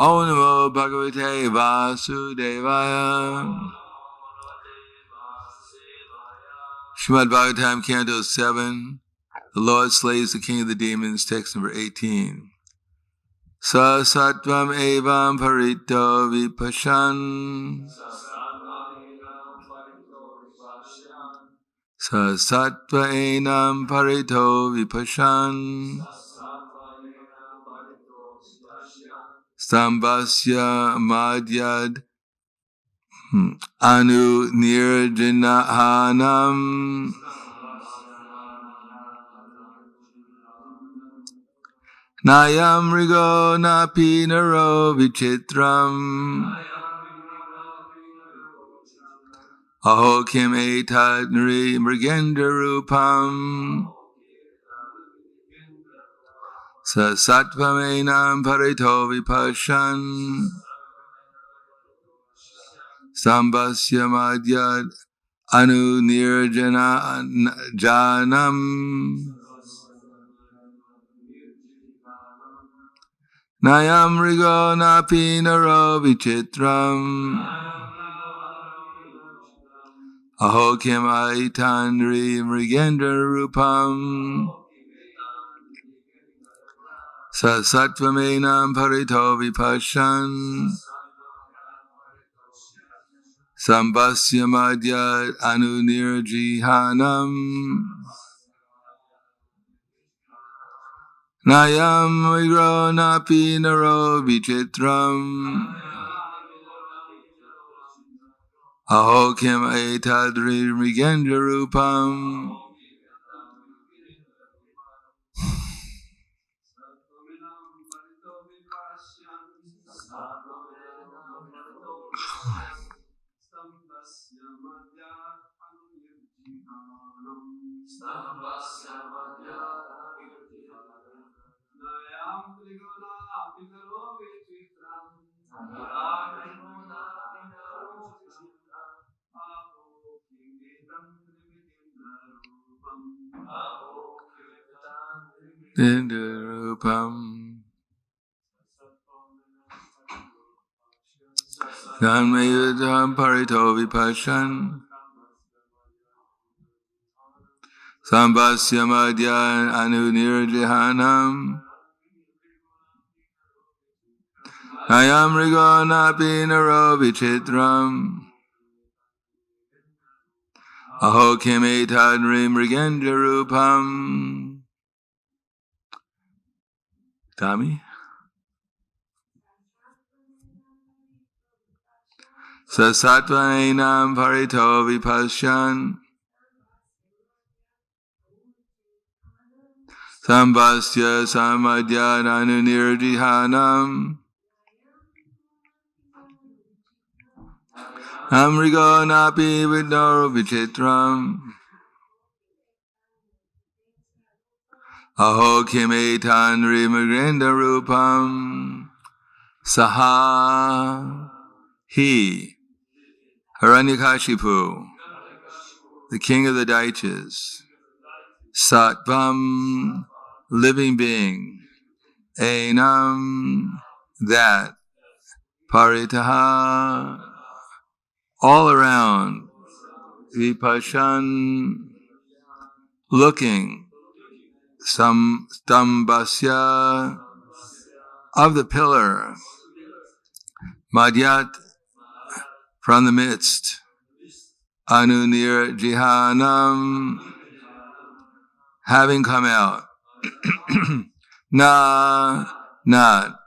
Om Namo Bhagavate Vasudevaya. Srimad Bhagavatam, Canto 7. The Lord slays the king of the demons, text number 18. Sa sattvam evam parito vipashan. Sa sattva enam parito vipashan. Stambasya madhyad anu nirjanahanam. Nayam rigo napi naro vichitram. Aho kim etad nri mrigendra rupam. Sa sattvamenam parito vipashan. Sambasya madhyad anu nirjana janam. Nayam rigo napi naro vichitram. Aho kim aitanri mrigendra rupam. Sa sattvamenam parito vipashan. Sambasya madhyad anu nirjihanam. Nayam vigro napi naro vichitram. Aho kim etadri mrigendra rupam. Rupam Nanmayudam parito vipashan. Sambasya madhya anu nirjihanam. Nayam rigo napi naro vichitram. Aho kim etadri mrigendra rupam. Tommy? Sa sattvaenam parito vipashan. Sambasya samadhyad anu nirjihanam. Amrigo napi vidnaro vichitram. Aho kim etanri mrigendra rupam. Saha he Hiranyakashipu, the king of the Daityas. Sattvam, living being. Enam, that. Paritaha, all around. Vipashan, looking. Stambasya, of the pillar. Madhyat, from the midst. Anu nirjihanam, having come out. Na, not.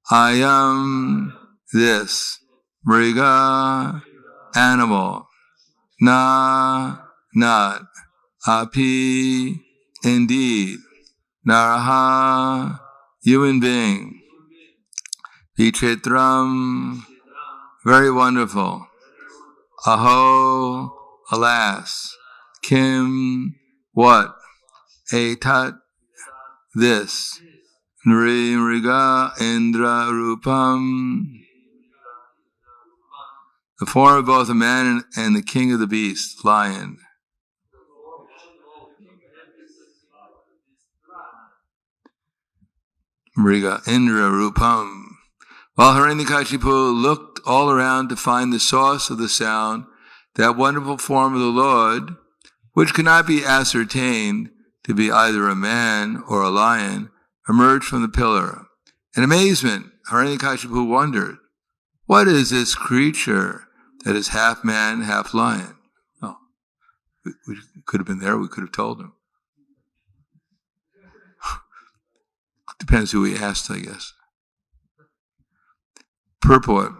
I am this. Mriga, animal. Na, not. Api, indeed. Naraha, human being. Vichitram, very wonderful. Aho, alas. Kim, what? Etat, this. Nri mriga indra rupam, the form of both a man and the king of the beasts, lion. Mriga indra rupam, While Hiranyakashipu looked all around to find the source of the sound, that wonderful form of the Lord, which cannot be ascertained to be either a man or a lion, emerged from the pillar. In amazement, Hiranyakashipu wondered, what is this creature that is half man, half lion? Oh, we could have been there, we could have told him. Depends who we asked, I guess. Purport.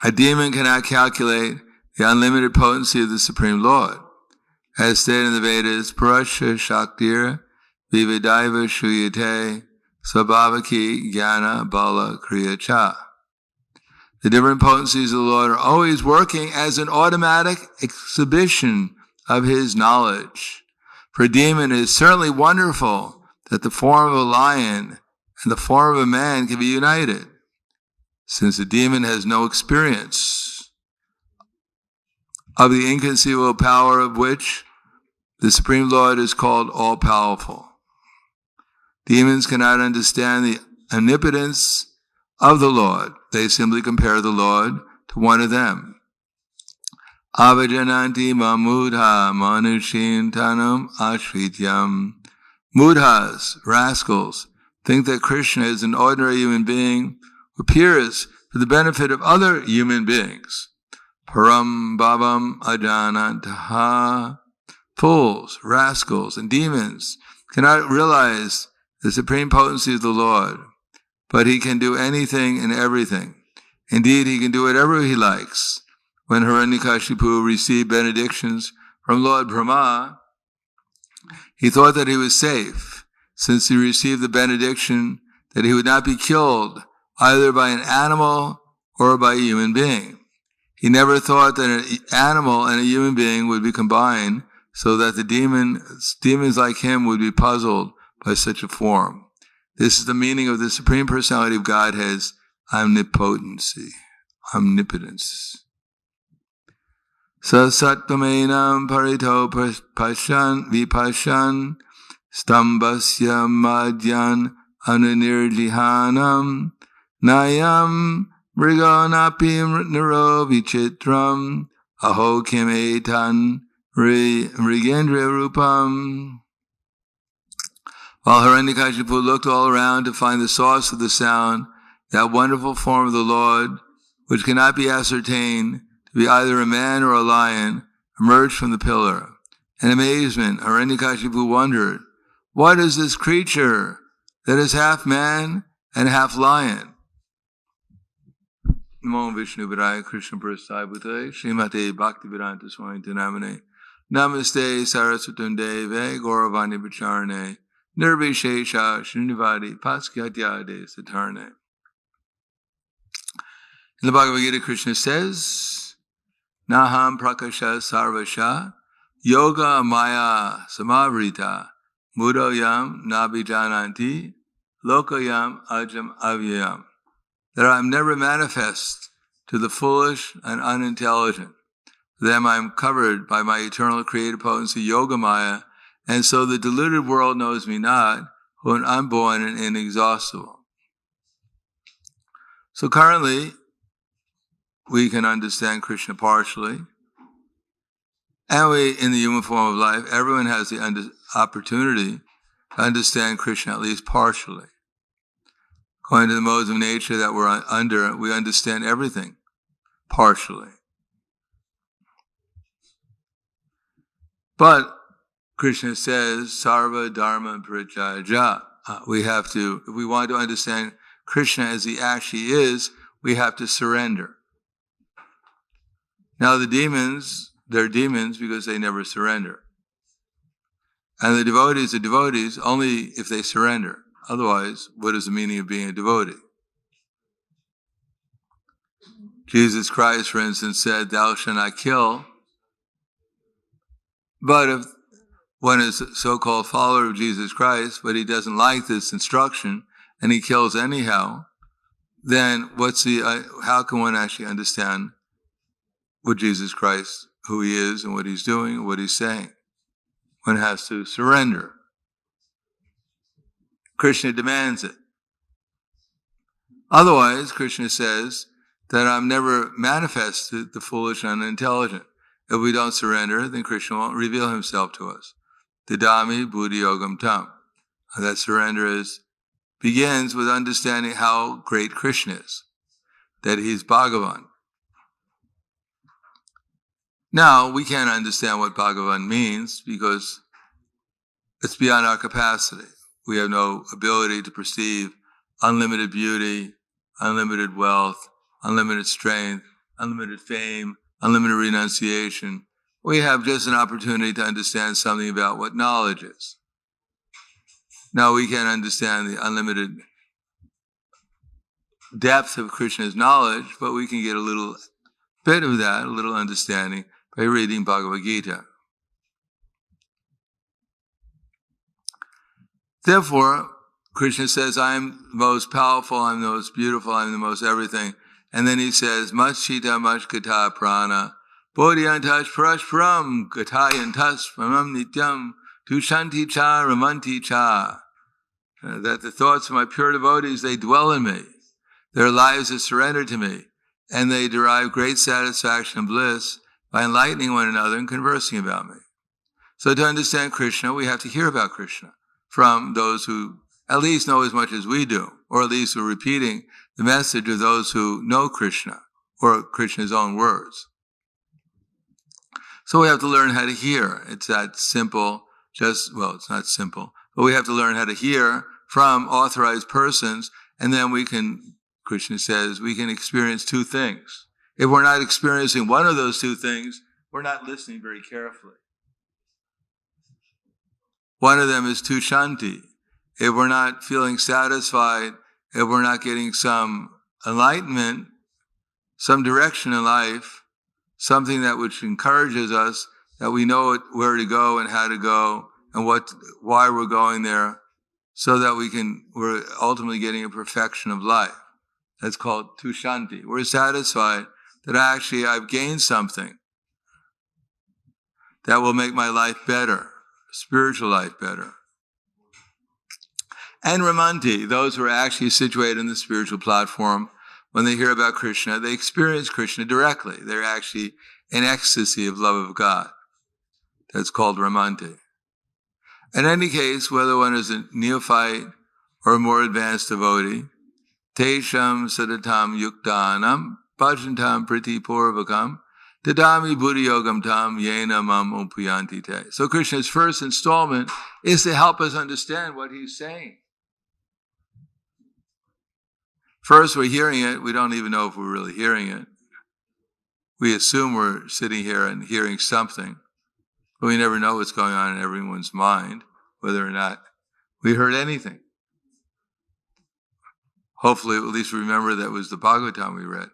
A demon cannot calculate the unlimited potency of the Supreme Lord. As stated in the Vedas, Parasya Shaktir Vividaiva Shuyate Svabhavaki Jnana Bala Kriya Cha. The different potencies of the Lord are always working as an automatic exhibition of His knowledge. For a demon, it is certainly wonderful that the form of a lion and the form of a man can be united, since the demon has no experience of the inconceivable power of which the Supreme Lord is called all-powerful. Demons cannot understand the omnipotence of the Lord. They simply compare the Lord to one of them. Avajananti mamudha manushintanam ashrityam. Mudhas, rascals, think that Krishna is an ordinary human being who appears for the benefit of other human beings. Param bhavam ajanantaha. Fools, rascals, and demons cannot realize the supreme potency of the Lord, but He can do anything and everything. Indeed, He can do whatever He likes. When Hiranyakashipu received benedictions from Lord Brahma, he thought that he was safe, since he received the benediction that he would not be killed either by an animal or by a human being. He never thought that an animal and a human being would be combined so that the demons like him would be puzzled by such a form. This is the meaning of the Supreme Personality of Godhead's omnipotence. Sasattvamenam parito pashan vipashan stambasya madhyan anunirjihanam nayam mrigonapi naro vichitram aho kim etan mrigendra rupam. While Hiranyakashipu looked all around to find the source of the sound, that wonderful form of the Lord, which cannot be ascertained to be either a man or a lion, emerged from the pillar. In amazement, Hiranyakashipu wondered, what is this creature that is half man and half lion? Namo Vishnu Vidaya Krishna Prasthaya Bhutale Srimate Bhaktivedanta Swami Namane Namaste Saraswatam Deve Gauravani Bacharane Nirvishesha Srinivadi Paskyatyade Satarne. In the Bhagavad Gita, Krishna says, Naham Prakasha Sarvasha Yoga Maya Samavrita Mudoyam Nabijananti Lokayam Ajam Avyayam. That I am never manifest to the foolish and unintelligent. For them I am covered by my eternal creative potency, Yoga Maya, and so the deluded world knows me not, who am unborn and inexhaustible. So currently, we can understand Krishna partially. And in the human form of life, everyone has the opportunity to understand Krishna at least partially. According to the modes of nature that we're under, we understand everything partially. But Krishna says, Sarva Dharma Parityajya. We have to, if we want to understand Krishna as He actually is, we have to surrender. Now the demons, they're demons because they never surrender. And the devotees are devotees only if they surrender. Otherwise, what is the meaning of being a devotee? Jesus Christ, for instance, said, thou shalt not kill. But if one is a so-called follower of Jesus Christ, but he doesn't like this instruction, and he kills anyhow, then how can one actually understand what Jesus Christ, who He is, and what He's doing, and what He's saying? One has to surrender. Krishna demands it. Otherwise, Krishna says that I'm never manifested the foolish and unintelligent. If we don't surrender, then Krishna won't reveal himself to us. Didami buddhi yogam tam. That surrender begins with understanding how great Krishna is, that he's Bhagavan. Now, we can't understand what Bhagavan means because it's beyond our capacity. We have no ability to perceive unlimited beauty, unlimited wealth, unlimited strength, unlimited fame, unlimited renunciation. We have just an opportunity to understand something about what knowledge is. Now, we can't understand the unlimited depth of Krishna's knowledge, but we can get a little bit of that, a little understanding, by reading Bhagavad Gita. Therefore, Krishna says, I am the most powerful, I'm the most beautiful, I'm the most everything. And then he says, Machita machkata prana, bodhyantash parashparam, gatayantas pramam nityam, tushanti cha ramanti cha. That the thoughts of my pure devotees, they dwell in me. Their lives are surrendered to me, and they derive great satisfaction and bliss by enlightening one another and conversing about me. So to understand Krishna, we have to hear about Krishna from those who at least know as much as we do, or at least are repeating the message of those who know Krishna, or Krishna's own words. So we have to learn how to hear. It's that simple, it's not simple, but we have to learn how to hear from authorized persons, and then we can, Krishna says, we can experience two things. If we're not experiencing one of those two things, we're not listening very carefully. One of them is tushanti. If we're not feeling satisfied, if we're not getting some enlightenment, some direction in life, something that which encourages us, that we know where to go and how to go, and why we're going there, so that we're ultimately getting a perfection of life. That's called tushanti. We're satisfied that I've gained something that will make my life better, spiritual life better. And ramanti, those who are actually situated in the spiritual platform, when they hear about Krishna, they experience Krishna directly. They're actually in ecstasy of love of God. That's called ramanti. In any case, whether one is a neophyte or a more advanced devotee, tesham sadatam yuktanam bhajantam priti purvakam dadami buddhi yogam tam yena mam upayanti te. So Krishna's first installment is to help us understand what he's saying. First, we're hearing it. We don't even know if we're really hearing it. We assume we're sitting here and hearing something, but we never know what's going on in everyone's mind, whether or not we heard anything. Hopefully, at least remember that was the Bhagavatam we read.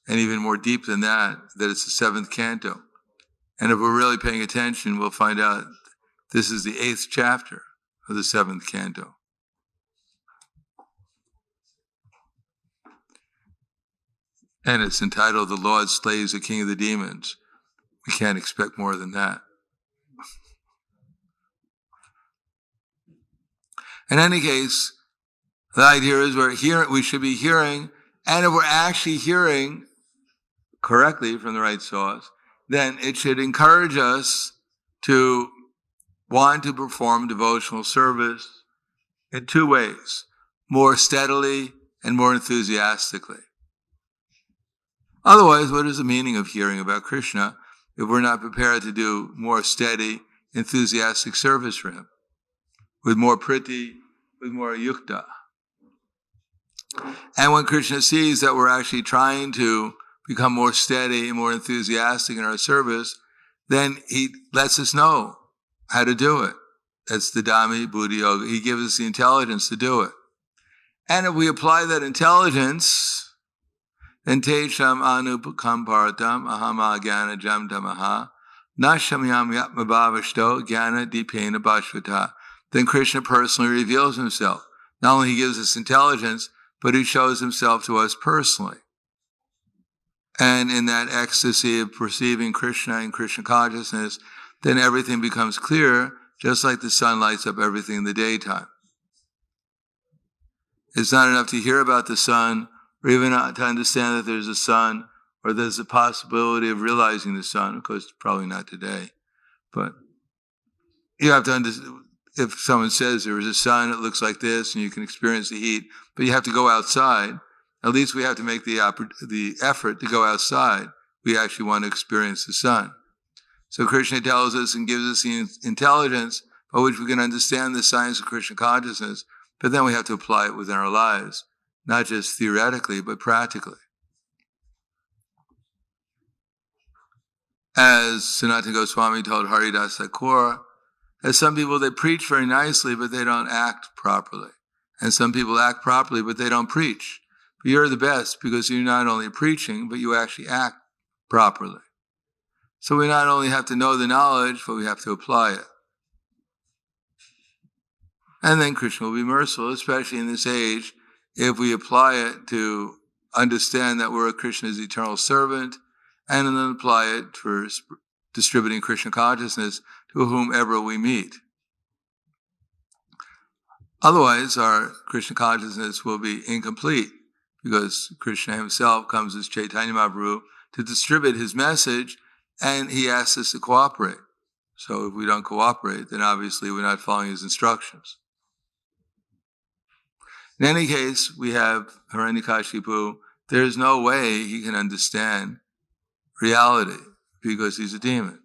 And even more deep than that it's the 7th canto. And if we're really paying attention, we'll find out this is the 8th chapter of the 7th canto. And it's entitled, The Lord Slays the King of the Demons. We can't expect more than that. In any case, the idea is we should be hearing, and if we're actually hearing correctly from the right source, then it should encourage us to want to perform devotional service in two ways, more steadily and more enthusiastically. Otherwise, what is the meaning of hearing about Krishna if we're not prepared to do more steady, enthusiastic service for him, with more priti, with more yukta? And when Krishna sees that we're actually trying to become more steady and more enthusiastic in our service, then he lets us know how to do it. That's the Dhammi Buddhi Yoga. He gives us the intelligence to do it. And if we apply that intelligence, then tesham anupakampartam ahama jnana jam tamaha nashamyam yatmabhavashto jnana dipena bhashvata. Then Krishna personally reveals himself. Not only he gives us intelligence, but he shows himself to us personally. And in that ecstasy of perceiving Krishna and Krishna consciousness, then everything becomes clear, just like the sun lights up everything in the daytime. It's not enough to hear about the sun, or even to understand that there's a sun, or there's a possibility of realizing the sun. Of course, probably not today. But you have to understand, if someone says there is a sun, it looks like this, and you can experience the heat, but you have to go outside. At least we have to make the effort to go outside. We actually want to experience the sun. So Krishna tells us and gives us the intelligence by which we can understand the science of Krishna consciousness, but then we have to apply it within our lives, not just theoretically, but practically. As Sanatana Goswami told Haridas Thakur, as some people, they preach very nicely, but they don't act properly. And some people act properly, but they don't preach. But you're the best because you're not only preaching, but you actually act properly. So we not only have to know the knowledge, but we have to apply it. And then Krishna will be merciful, especially in this age, if we apply it to understand that we're Krishna's eternal servant, and then apply it for distributing Krishna consciousness to whomever we meet. Otherwise, our Krishna consciousness will be incomplete, because Krishna himself comes as Chaitanya Mahaprabhu to distribute his message, and he asks us to cooperate. So if we don't cooperate, then obviously we're not following his instructions. In any case, we have Hiranyakashipu. There is no way he can understand reality because he's a demon.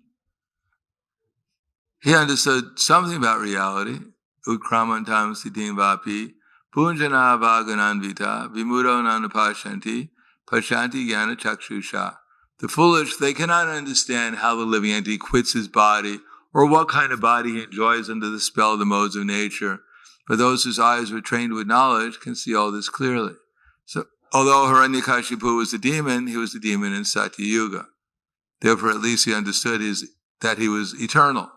He understood something about reality. Utkramantam siddhim vapi, punjana vagananvita, vimudo nanapashanti, pashanti jnana chakshusha. The foolish, they cannot understand how the living entity quits his body or what kind of body he enjoys under the spell of the modes of nature. But those whose eyes were trained with knowledge can see all this clearly. So, although Hiranyakashipu was a demon, he was a demon in Satya Yuga. Therefore, at least he understood that he was eternal.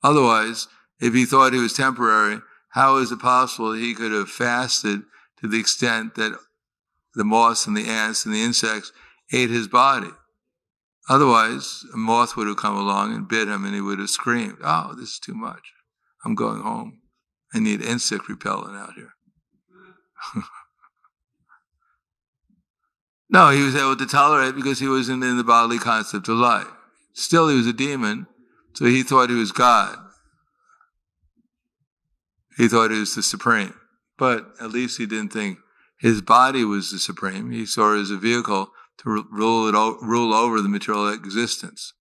Otherwise, if he thought he was temporary, how is it possible that he could have fasted to the extent that the moths and the ants and the insects ate his body? Otherwise, a moth would have come along and bit him and he would have screamed, "Oh, this is too much. I'm going home. I need insect repellent out here." No, he was able to tolerate because he wasn't in the bodily concept of life. Still, he was a demon, so he thought he was God. He thought he was the supreme. But at least he didn't think his body was the supreme. He saw it as a vehicle to rule over the material existence.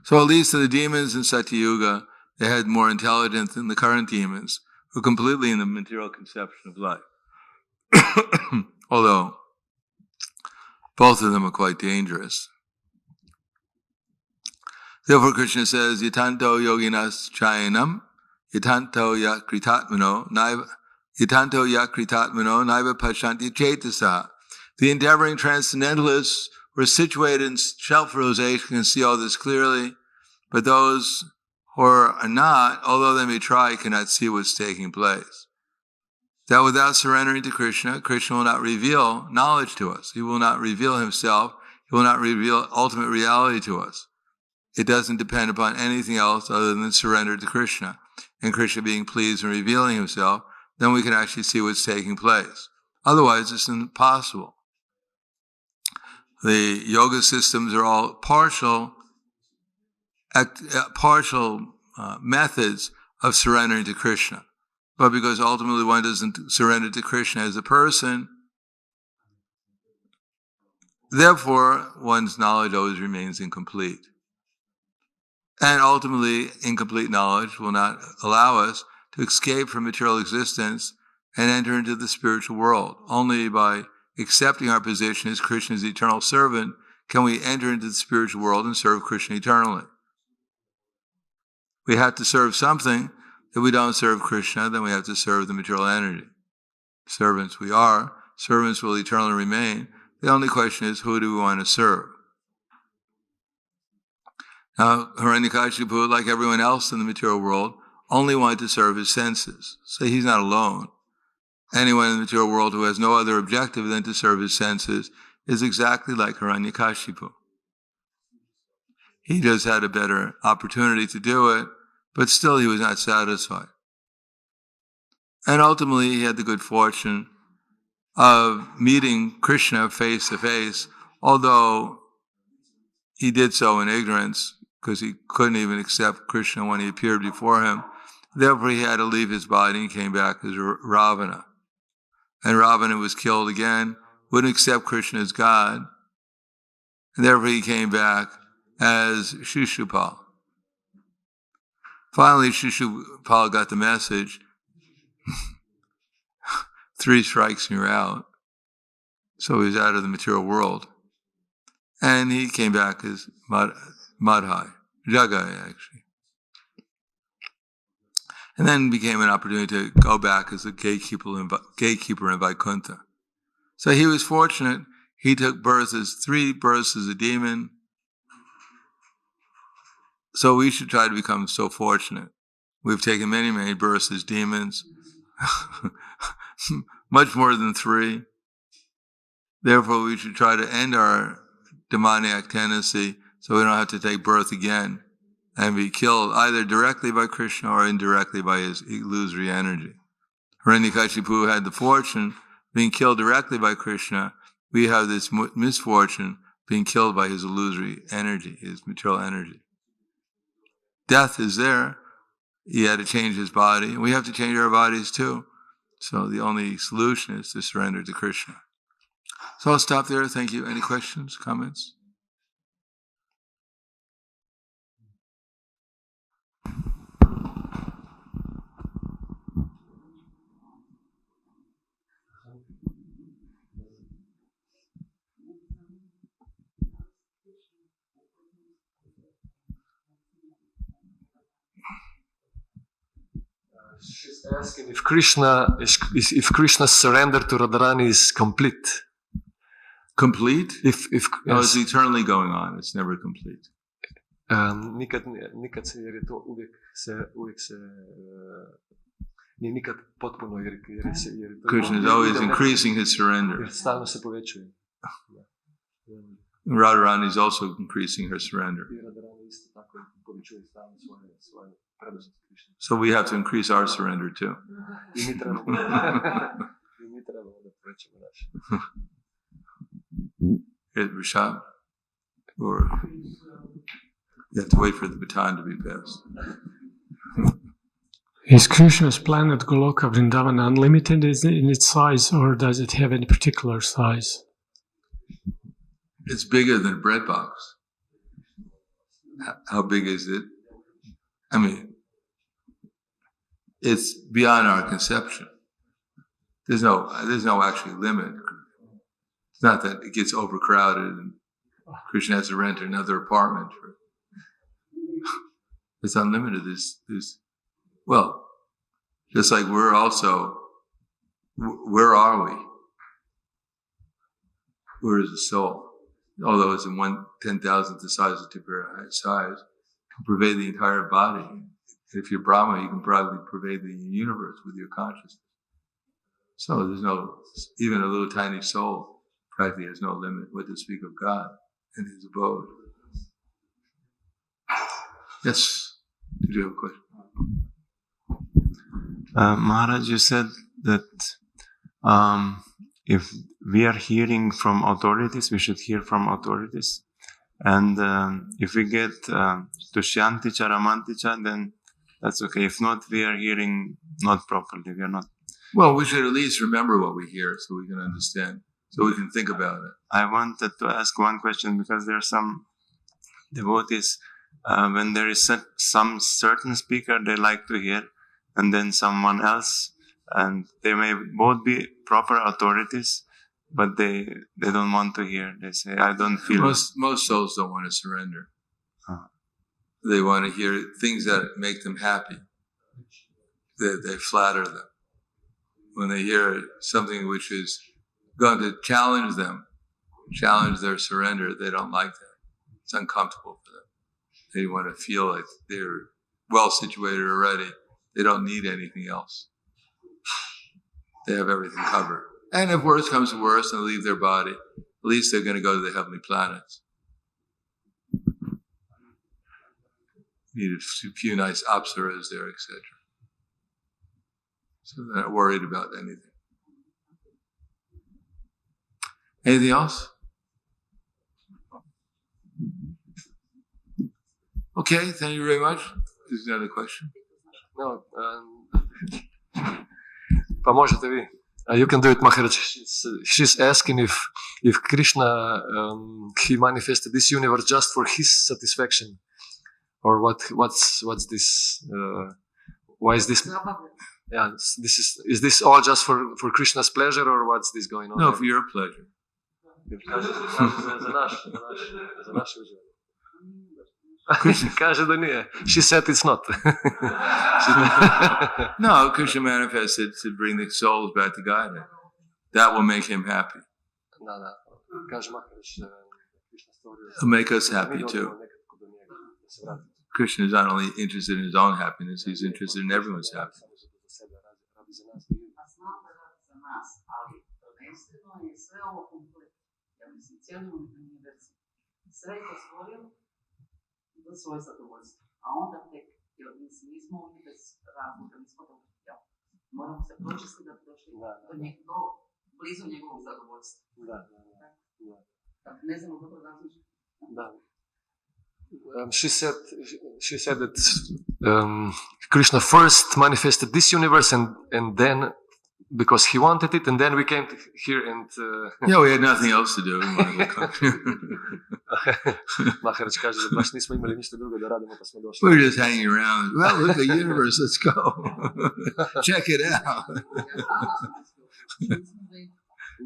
So at least the demons in Satya Yuga, they had more intelligence than the current demons, who are completely in the material conception of life. Although both of them are quite dangerous. Therefore Krishna says, Yatanto yoginas chayanam, yatanto yakritatmano, naiva pashanti chetasa. The endeavoring transcendentalists were situated in self-realization and see all this clearly, but those who are not, although they may try, cannot see what's taking place. That without surrendering to Krishna, Krishna will not reveal knowledge to us. He will not reveal himself. He will not reveal ultimate reality to us. It doesn't depend upon anything else other than surrender to Krishna. And Krishna being pleased and revealing himself, then we can actually see what's taking place. Otherwise, it's impossible. The yoga systems are all partial methods of surrendering to Krishna. But because ultimately one doesn't surrender to Krishna as a person, therefore one's knowledge always remains incomplete. And ultimately, incomplete knowledge will not allow us to escape from material existence and enter into the spiritual world. Only by accepting our position as Krishna's eternal servant can we enter into the spiritual world and serve Krishna eternally. We have to serve something. If we don't serve Krishna, then we have to serve the material entity. Servants we are. Servants will eternally remain. The only question is, who do we want to serve? Now, Hiranyakashipu, like everyone else in the material world, only wanted to serve his senses. So he's not alone. Anyone in the material world who has no other objective than to serve his senses is exactly like Hiranyakashipu. He just had a better opportunity to do it, but still he was not satisfied. And ultimately he had the good fortune of meeting Krishna face to face, although he did so in ignorance, because he couldn't even accept Krishna when he appeared before him. Therefore he had to leave his body and came back as Ravana. And Ravana was killed again, wouldn't accept Krishna as God, and therefore he came back as Shishupal. Finally, Shishupal got the message, 3 strikes and you're out. So he was out of the material world. And he came back as Madhai, Jagai actually. And then became an opportunity to go back as a gatekeeper in Vaikuntha. So he was fortunate. He took 3 births as a demon. So we should try to become so fortunate. We've taken many, many births as demons. Much more than 3. Therefore, we should try to end our demoniac tendency so we don't have to take birth again and be killed either directly by Krishna or indirectly by his illusory energy. Hiranyakashipu had the fortune of being killed directly by Krishna. We have this misfortune being killed by his illusory energy, his material energy. Death is there. He had to change his body, and we have to change our bodies too. So the only solution is to surrender to Krishna. So I'll stop there. Thank you. Any questions, comments? She's asking if Krishna's surrender to Radharani is complete. Complete? If No, it's eternally going on. It's never complete. Nikad se, jer je to uvijek se nije nikad potpuno, jer je to Krishna is always increasing his surrender. Jer stalno se povećuje. Radharani is also increasing her surrender. I Radharani isto tako povećuje stalno svoje predanost Krishna. So we have to increase our surrender too. I mi trebamo da povećamo naše. Rishab? Or you have to wait for the baton to be passed. Is Krishna's planet Goloka Vrindavan unlimited in its size, or does it have any particular size? It's bigger than a bread box. How big is it? I mean, it's beyond our conception. There's no actually limit. It's not that it gets overcrowded and Krishna has to rent another apartment. It's unlimited. Well, just like we're also, where are we? Where is the soul? Although it's in 1/10,000th the size of Tipura size, can pervade the entire body. If you're Brahma, you can probably pervade the universe with your consciousness. So there's even a little tiny soul practically has no limit, what to speak of God in his abode. Yes, did you have a question? Maharaj, you said that if we are hearing from authorities, we should hear from authorities. And if we get Tushyanticha, Ramanticha, then that's okay. If not, we are hearing not properly. We are not. Well, we should at least remember what we hear so we can understand, so we can think about it. I wanted to ask one question because there are some devotees, when there is some certain speaker they like to hear, and then someone else, and they may both be proper authorities, but they don't want to hear. They say, I don't feel... Most souls don't want to surrender. They want to hear things that make them happy. They flatter them. When they hear something which is going to challenge them, challenge their surrender, they don't like that. It's uncomfortable for them. They want to feel like they're well situated already. They don't need anything else. They have everything covered. And if worse comes to worse and they leave their body, at least they're going to go to the heavenly planets. Need a few nice apsaras there, etc. So they're not worried about anything. Anything else? Okay, thank you very much. Is there another question? No, поможете ви. You can do it, Maharaj. She's asking if Krishna he manifested this universe just for his satisfaction, or what's this? Why is this? Yeah, is this all just for Krishna's pleasure, or what's this going on? No, for your pleasure. She said it's not. No, Krishna manifested to bring the souls back to God. That will make him happy. It'll make us happy too. Krishna is not only interested in his own happiness, he's interested in everyone's happiness. za svoje zadovoljstvo. A onda tek, jer nismo ovdje bez razloga, nismo dobro htjeli. Moramo se pročistiti da bi došli do blizu njegovog zadovoljstva. Ne znamo dobro različiti. She said that Krishna first manifested this universe and then because he wanted it, and then we came here and yeah, we had nothing else to do. Maharaj kaže da baš nismo imali ništa drugo da radimo pa smo došli. We're just hanging around. Well, look at the universe. Let's go. Check it out.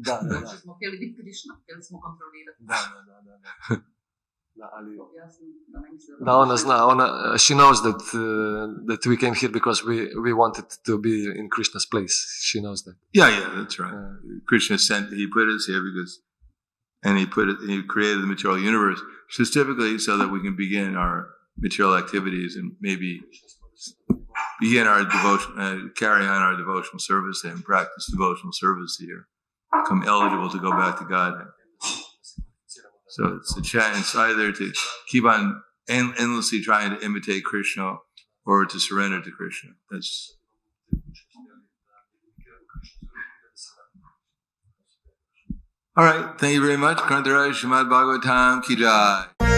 Znači smo htjeli biti Krishna, htjeli smo kontrolirati. Da, ona zna, she knows that we came here because we wanted to be in Krishna's place. She knows that. Yeah, that's right. Krishna he put us here because, and he created the material universe specifically so that we can begin our material activities and maybe begin our devotion, carry on our devotional service and practice devotional service here, become eligible to go back to God. So it's a chance either to keep on endlessly trying to imitate Krishna or to surrender to Krishna. That's all right. Thank you very much. Kantaraj Srimad Bhagavatam Ki Jai.